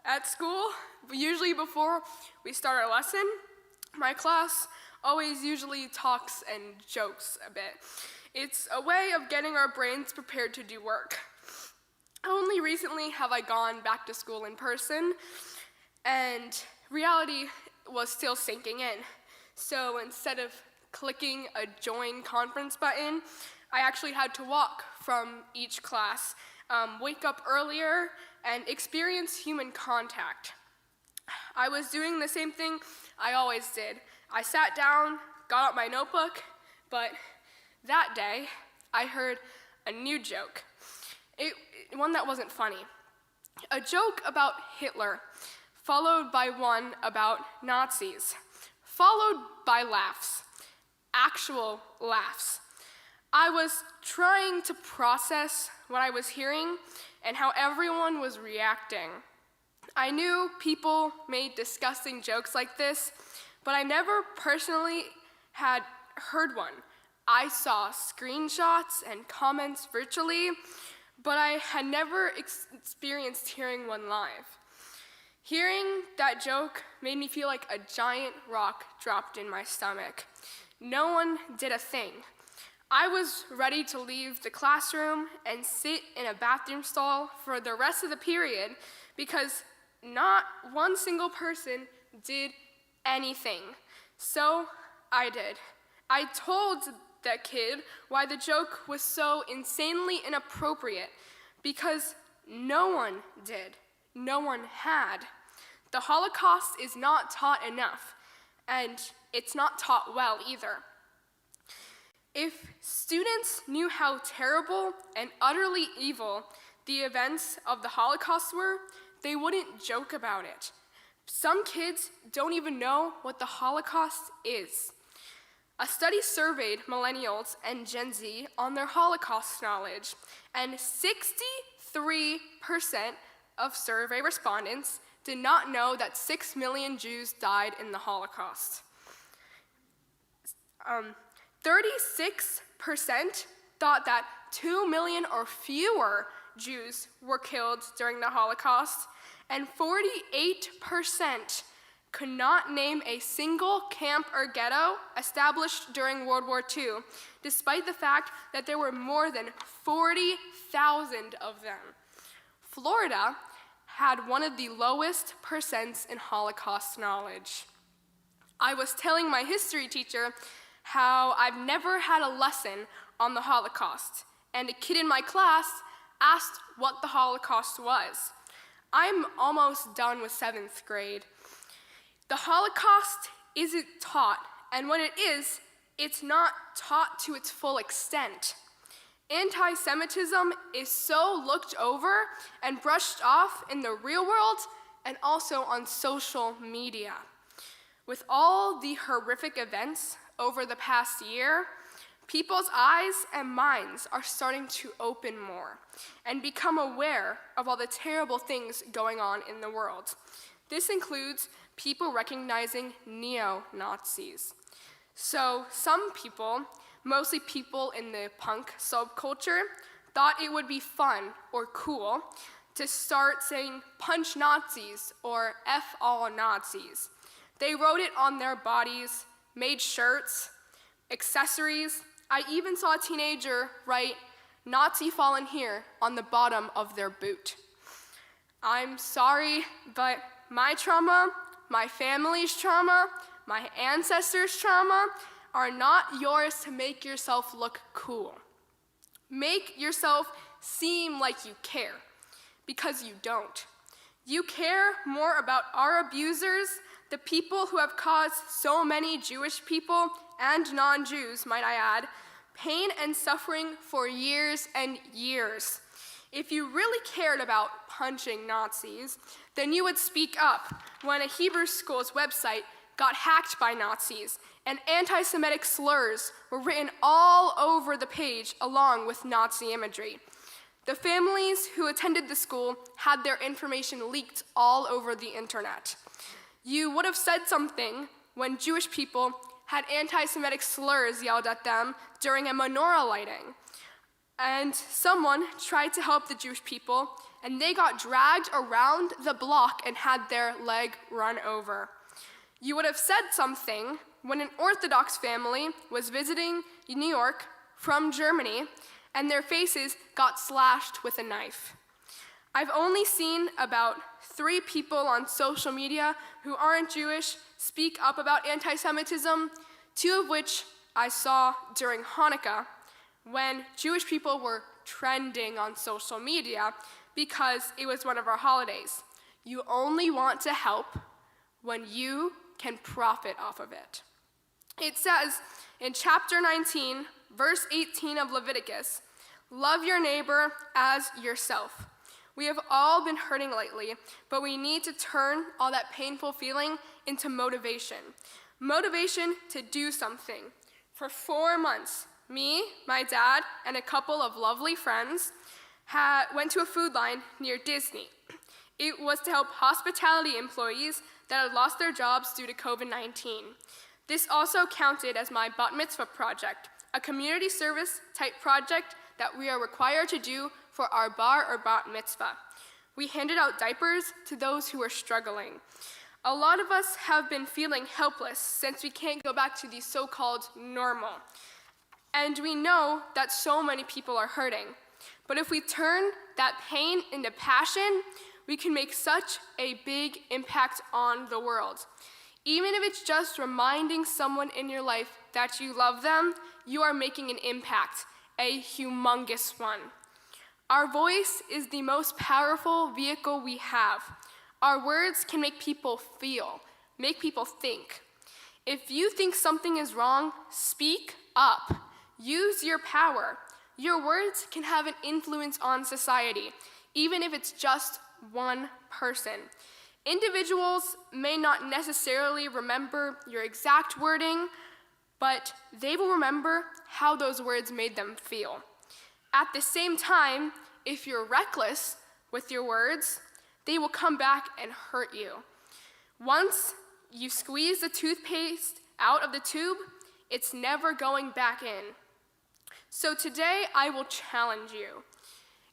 At school, usually before we start our lesson, my class always usually talks and jokes a bit. It's a way of getting our brains prepared to do work. Only recently have I gone back to school in person, and reality was still sinking in. So instead of clicking a join conference button, I actually had to walk from each class, wake up earlier, and experience human contact. I was doing the same thing I always did. I sat down, got out my notebook, but that day I heard a new joke. One that wasn't funny. A joke about Hitler, followed by one about Nazis, followed by laughs, actual laughs. I was trying to process what I was hearing and how everyone was reacting. I knew people made disgusting jokes like this, but I never personally had heard one. I saw screenshots and comments virtually, but I had never experienced hearing one live. Hearing that joke made me feel like a giant rock dropped in my stomach. No one did a thing. I was ready to leave the classroom and sit in a bathroom stall for the rest of the period because not one single person did anything. So I did. I told that kid why the joke was so insanely inappropriate because no one did. No one had. The Holocaust is not taught enough, and it's not taught well either. If students knew how terrible and utterly evil the events of the Holocaust were, they wouldn't joke about it. Some kids don't even know what the Holocaust is. A study surveyed millennials and Gen Z on their Holocaust knowledge, and 63% of survey respondents did not know that 6 million Jews died in the Holocaust. 36% thought that 2 million or fewer Jews were killed during the Holocaust, and 48% could not name a single camp or ghetto established during World War II, despite the fact that there were more than 40,000 of them. Florida had one of the lowest percents in Holocaust knowledge. I was telling my history teacher how I've never had a lesson on the Holocaust, and a kid in my class asked what the Holocaust was. I'm almost done with 7th grade. The Holocaust isn't taught, and when it is, it's not taught to its full extent. Anti-Semitism is so looked over and brushed off in the real world and also on social media. With all the horrific events over the past year, people's eyes and minds are starting to open more and become aware of all the terrible things going on in the world. This includes people recognizing neo-Nazis. So some people, mostly people in the punk subculture, thought it would be fun or cool to start saying punch Nazis or F all Nazis. They wrote it on their bodies, made shirts, accessories. I even saw a teenager write Nazi fallen here on the bottom of their boot. I'm sorry, but my trauma, my family's trauma, my ancestors' trauma are not yours to make yourself look cool. Make yourself seem like you care, because you don't. You care more about our abusers, the people who have caused so many Jewish people and non-Jews, might I add, pain and suffering for years and years. If you really cared about punching Nazis, then you would speak up when a Hebrew school's website got hacked by Nazis and anti-Semitic slurs were written all over the page along with Nazi imagery. The families who attended the school had their information leaked all over the internet. You would have said something when Jewish people had anti-Semitic slurs yelled at them during a menorah lighting. and someone tried to help the Jewish people, and they got dragged around the block and had their leg run over. You would have said something when an Orthodox family was visiting New York from Germany, and their faces got slashed with a knife. I've only seen about 3 people on social media who aren't Jewish speak up about anti-Semitism, 2 of which I saw during Hanukkah, when Jewish people were trending on social media because it was one of our holidays. You only want to help when you can profit off of it. It says in chapter 19, verse 18 of Leviticus, "Love your neighbor as yourself." We have all been hurting lately, but we need to turn all that painful feeling into motivation. Motivation to do something. For 4 months, me, my dad, and a couple of lovely friends went to a food line near Disney. It was to help hospitality employees that had lost their jobs due to COVID-19. This also counted as my bat mitzvah project, a community service type project that we are required to do for our bar or bat mitzvah. We handed out diapers to those who were struggling. A lot of us have been feeling helpless since we can't go back to the so-called normal. And we know that so many people are hurting. But if we turn that pain into passion, we can make such a big impact on the world. Even if it's just reminding someone in your life that you love them, you are making an impact, a humongous one. Our voice is the most powerful vehicle we have. Our words can make people feel, make people think. If you think something is wrong, speak up. Use your power. Your words can have an influence on society, even if it's just one person. Individuals may not necessarily remember your exact wording, but they will remember how those words made them feel. At the same time, if you're reckless with your words, they will come back and hurt you. Once you squeeze the toothpaste out of the tube, it's never going back in. So today, I will challenge you.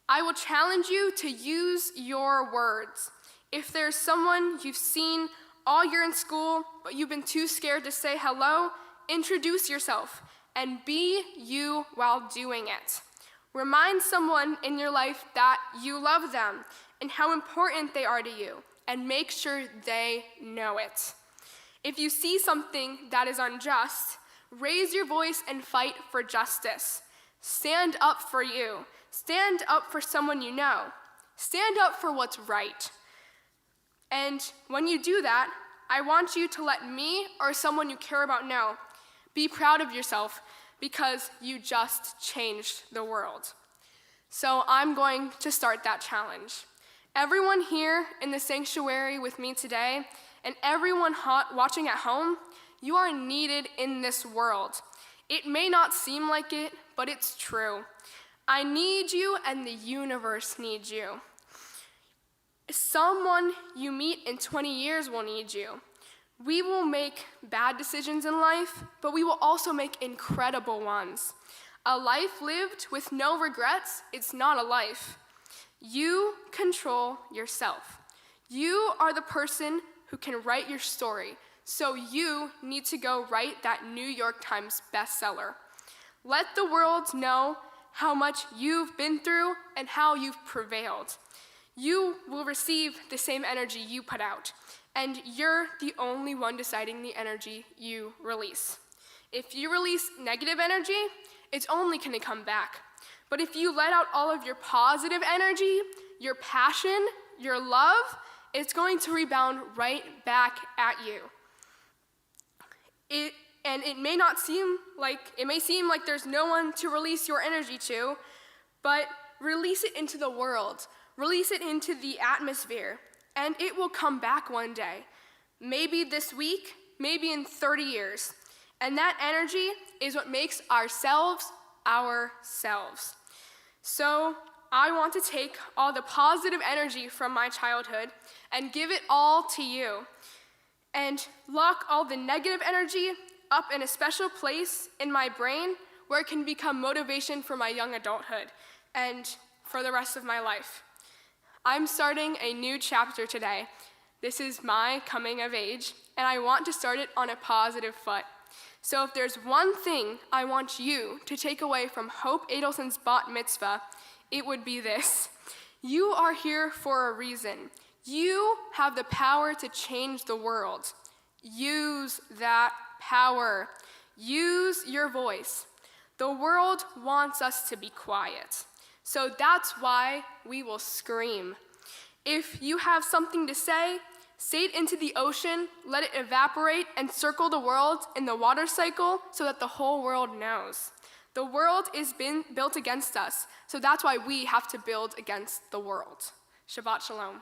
I will challenge you to use your words. If there's someone you've seen all year in school, but you've been too scared to say hello, introduce yourself and be you while doing it. Remind someone in your life that you love them and how important they are to you, and make sure they know it. If you see something that is unjust, raise your voice and fight for justice. Stand up for you. Stand up for someone you know. Stand up for what's right. And when you do that, I want you to let me or someone you care about know. Be proud of yourself because you just changed the world. So I'm going to start that challenge. Everyone here in the sanctuary with me today, and everyone watching at home, you are needed in this world. It may not seem like it, but it's true. I need you and the universe needs you. Someone you meet in 20 years will need you. We will make bad decisions in life, but we will also make incredible ones. A life lived with no regrets, it's not a life. You control yourself. You are the person who can write your story, so you need to go write that New York Times bestseller. Let the world know how much you've been through and how you've prevailed. You will receive the same energy you put out, and you're the only one deciding the energy you release. If you release negative energy, it's only going to come back. But if you let out all of your positive energy, your passion, your love, it's going to rebound right back at you. It may seem like there's no one to release your energy to, but release it into the world. Release it into the atmosphere, and it will come back one day. Maybe this week, maybe in 30 years. And that energy is what makes ourselves ourselves. So I want to take all the positive energy from my childhood and give it all to you, and lock all the negative energy up in a special place in my brain where it can become motivation for my young adulthood and for the rest of my life. I'm starting a new chapter today. This is my coming of age, and I want to start it on a positive foot. So if there's one thing I want you to take away from Hope Adelson's bat mitzvah, it would be this. You are here for a reason. You have the power to change the world. Use that power. Use your voice. The world wants us to be quiet. So that's why we will scream. If you have something to say it into the ocean, let it evaporate, and circle the world in the water cycle so that the whole world knows. The world is built against us, so that's why we have to build against the world. Shabbat shalom.